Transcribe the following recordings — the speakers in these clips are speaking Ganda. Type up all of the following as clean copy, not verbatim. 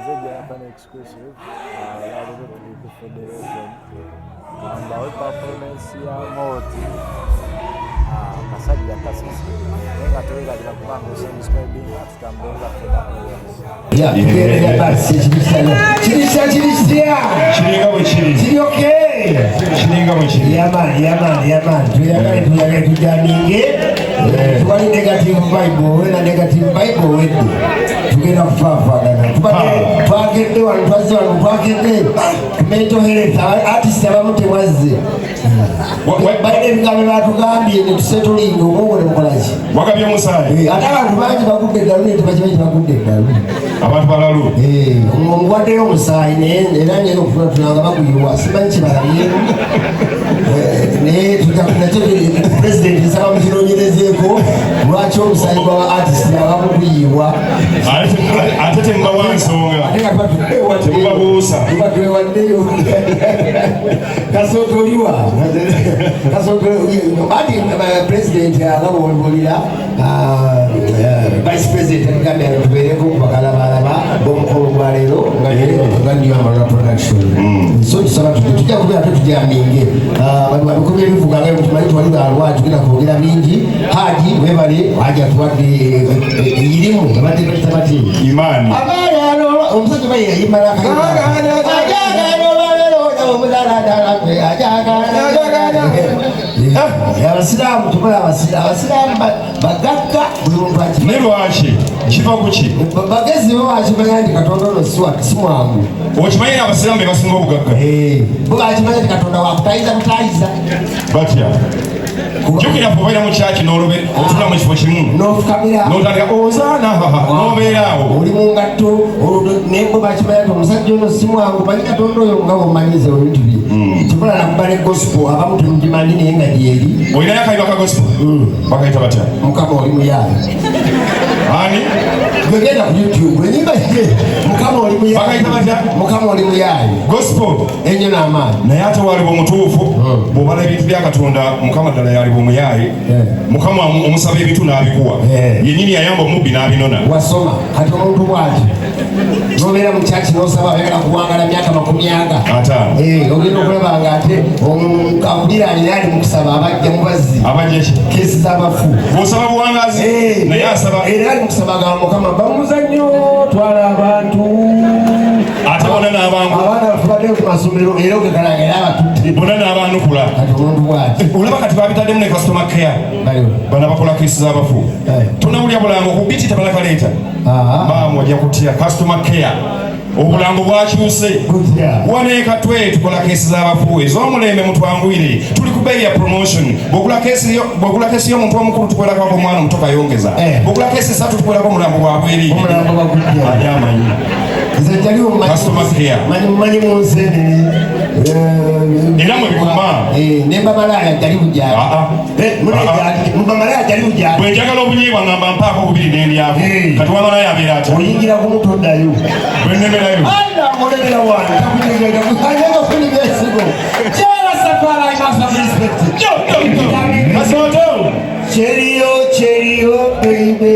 Japan exclusive. Rather than the federation. And our performance here Moti. Kasajja kasisi. Nenga tuweka bila kupanga subscribing tutambenga for yeah, yeah, basi chilisha. Chili okay. Chilinga mchili. Yaman. Tuyakale tujaminge. Tuwali negative Bible, na negative Bible wetu. Tugenda kufafagana. Twagende wano twagende. Mental health artist abamute wazze. Baide bigambo batugambye ne tusetulinga omubone mukolaji. Wakabye musayi. Ate abantu bangi bagudde eddalu tebakimanyi bagudde eddalu. Abantu balalu. Omwaddeyo omusayi era ngenda okufuna tunanga baguyiwa simanyi kibalabye. Ne tutakuna president nsaba mukinoonyerezeeko lwaki omusayi gwa artist abamuguyiwa. Ate temubawa nsonga. Temubabuusa. Tubatuwewaddeyo. Kasootoliwa. Bati president agabonbolira vice president agambye tubeereko bakalabalaba b'omukolo gwa leero nga New Amara production. So tusaba tujja kubeera tujaminge babikubye ebivuga nga tumanyi twali balwa tugenda kwogera bingi. Haji webale Haji atuwadde eyirimu abadde batabati imani omusajja bayimala abasiraamu tukola abasiraamu bagagga buli muntu ne lwaki kiva kuki bagezi bo bakimanya nti Katonda ono si mwangu. Okimanyi abasiraamu be basinga obugagga bo bakimanya nti Katonda wakutayiza butayiza batya. Jukira kubeera mu kyaki n'olobe otula mu kifo kimu n'ofukamira n'otandika ozaana n'obeeraawo oli mu ngatto nembo bakimanya nti omusajja ono si mwangu manyi Katonda oyo nga bwomanyize ebintu bye tukola nakubala gospel abamu temugimanyi naye nga gyeri. Olinayo akayiba ka gospel bakayita batya Mukama oli muyaayi ani gwegenda ku YouTube enyimba Mukama oli muyaayi bakayita batya Mukama oli muyaayi gospel ennyo n'amaanyi naye ate waliwo omutuufu bw'obala ebintu bya Katonda Mukama ddala yaliwo omuyaayi Mukama omusaba ebitu n'abikuwa yennyini yayamba omubbi n'abinona. Wasoma kati omuntu bw'ati n'obeera mu kyaki n'osaba ayagala kuwangala myaka 50 ogenda okulaba nga ate awulira alina ali mu kusaba abajja mubazzi abajja ki keesi z'abafu bw'osaba buwangazi naye asaba era ali mu kusaba ga Mukama bamuza nnyo twala abantu ate bona n'abangu abaana bafubadde ku masomero era ogekalaga era abatutte bona n'abanukula kati omuntu bw'ati olaba kati babitaddemu ne customer care bana bakola keesi z'abafu tonawulya bulango ku biti tebalakaleeta maamu ojja kutya customer care obulango bwakyuse waneekatwe tukola keesi z'abafu ez'omulembe mutwanguyire tuli ku bbeeyi ya promotion bw'ogula keesi y'omuntu omukulu tukwelako omwana omuto kayongeza bw'ogula keesi 3 tukwelako omulambo gwabweri amanyi customer care manyi munsenene era mwe bikuma nemba malaya jali bujja malaya jali bujja bwe njagala obunyiibwa ngamba mpaako obubiri n'endyako kati wamalaya abeera atya oyingira ku muto oddayo bwe nnemerayo mulebera wange takunyegera kufuni byesigo kyera safara I must have respect kasoto cherio baby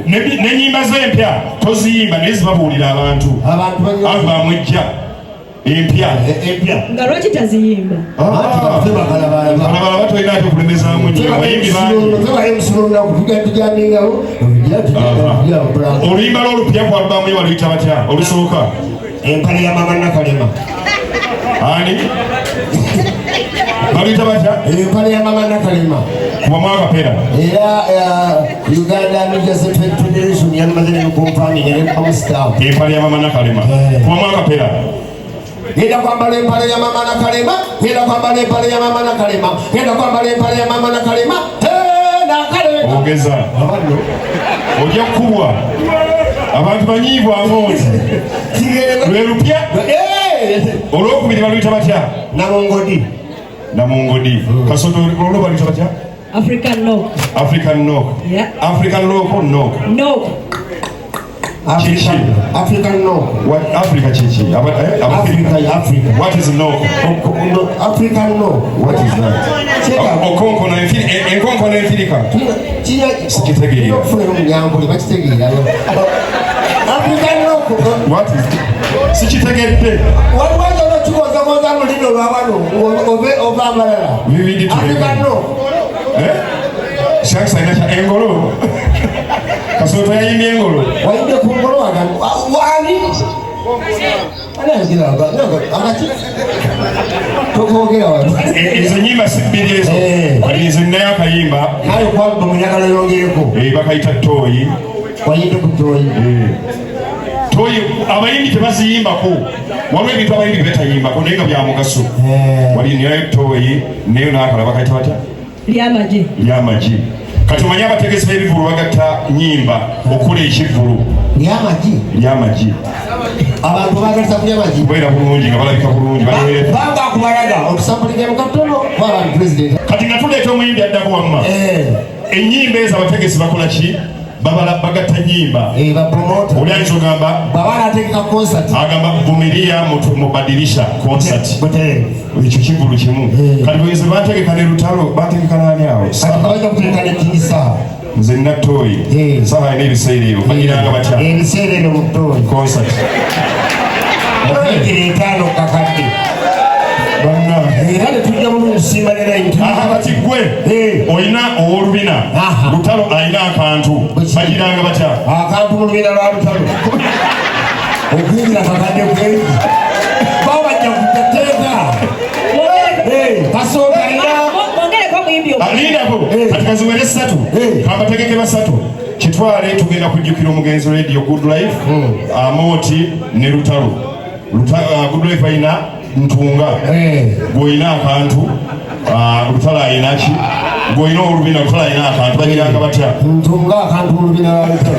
n'ennyimba z'empya toziyimba naye zibabuulira abantu bamwejja empya nga lwaki taziyimba balabala batolina ate okulemezaamu nnyo abayimbi oluyimba lw'olupya kwalubamu ye waluyita batya olusooka empale ya mama Nakalema ani baluyita batya empale ya mama Nakalema kuba mwaka pera era Uganda Media Federation yamaze n'okumpani n'okumusitawo empale ya mama Nakalema kuba mwaka pera Genda kwambala empale ya mama Nakalema, genda kwambala empale ya mama Nakalema, genda kwambala empale ya mama Nakalema. Nakalema. Ogeza. Ojja kubwa. Abantu banyivu amonzi. Lwerupya. Olwokubiri baluyita batya? Namongodi. Namongodi. Kasoto olwo baluyita batya? African Nok. African Nok. Yeah. African Nok or Nok? Nok. African Nok. What Africa chichi? Africa. What is Nok? African Nok. What is that? Okonko na enkonko na enfirika. Sikitegeera. African Nok. What is? Sikitegeedde. Waliwo n'okiwozawoza mu lino lwabano oba amalala. African Nok. Shanks aina cha engolo. Kasoto yayimbye engolo. Wayimbye ku ngolo wani? Anazira amati. Tokogera wano. Izo nyimba sibbiri ezo. Kali nze naye akayimba. Naye kwamba munyagala yongereko. Bakayita toyi. Wayinde ku toyi. Toyi abayimbi tebaziyimbako. Waliwo ebintu abayimbi betayimbako naye nga bya mugaso. Wali naye toyi naye n'akala bakayita batya? Lyamagi. Lyamagi. Kati omanyi abategesi b'ebivulu bagatta nnyimba okukola ekivulu. Lyamagi. Abantu bagalisa ku lyamagi. Kubeera bulungi nga balabika bulungi. Banga akubalaga okusambulika mu katono kwaba pulezidenti. Kati nga tuleeta omuyimbi addako wamma. Ennyimba ezo abategesi bakola ki? Bagatta nnyimba. Oli ayinza ogamba babanategeka concert. Agamba vumilia mubadilisha concert. Ekyo kivulu kimu. Kati bweze bategeka ne lutalo bategeka nani awo? Bajja kutegeka ne Kinsa. Nze Natoyi. Sawa n'ebiseera ebyo bagiranga batya? Ebiseera ebyo mu Toyi. Concert. Etaano kakadde. Era ne tujja mu nsimba ne nayinti. Kati gwe oyina ow'olubina. Lutalo ayina akantu. Bagiranga batya? Akantu mu lubina lwa lutalo. Okuyingira kakadde bwe. Babajja kuteeka. Kasooka Alindako kati kaziwere 3 kambategeke ba 3 kitwale tugenda kujjukira omugenzi radio Good Life Amoti ne Lutalo Good Life ayina ntunga goyina akantu Lutalo ayina ki goyina olubina Lutalo ayina akantu bagiranga batya ntunga akantu olubina lwa Lutalo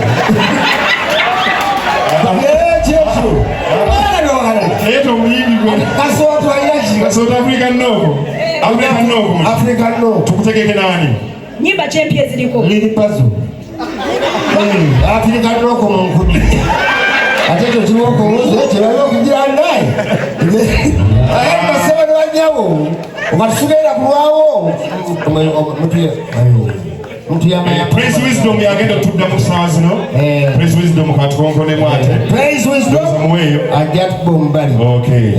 eto muyimbi gwe kasooto ayina ki kasooto African Nok. African Nok. Tukutegeke nani? Nyimba champions ziliko. Lili Pazo. African Nok mu nkudi. Ate kyo kiwoko muzo kyebaliwo okugira naye. Basaba ne bajjawo. Obatusugera kulwawo. Praise Wisdom yagenda tuddamu ssaawa zino. Praise Wisdom katukonkone mwate. Praise Wisdom. Ajja kuba omubali. Okay.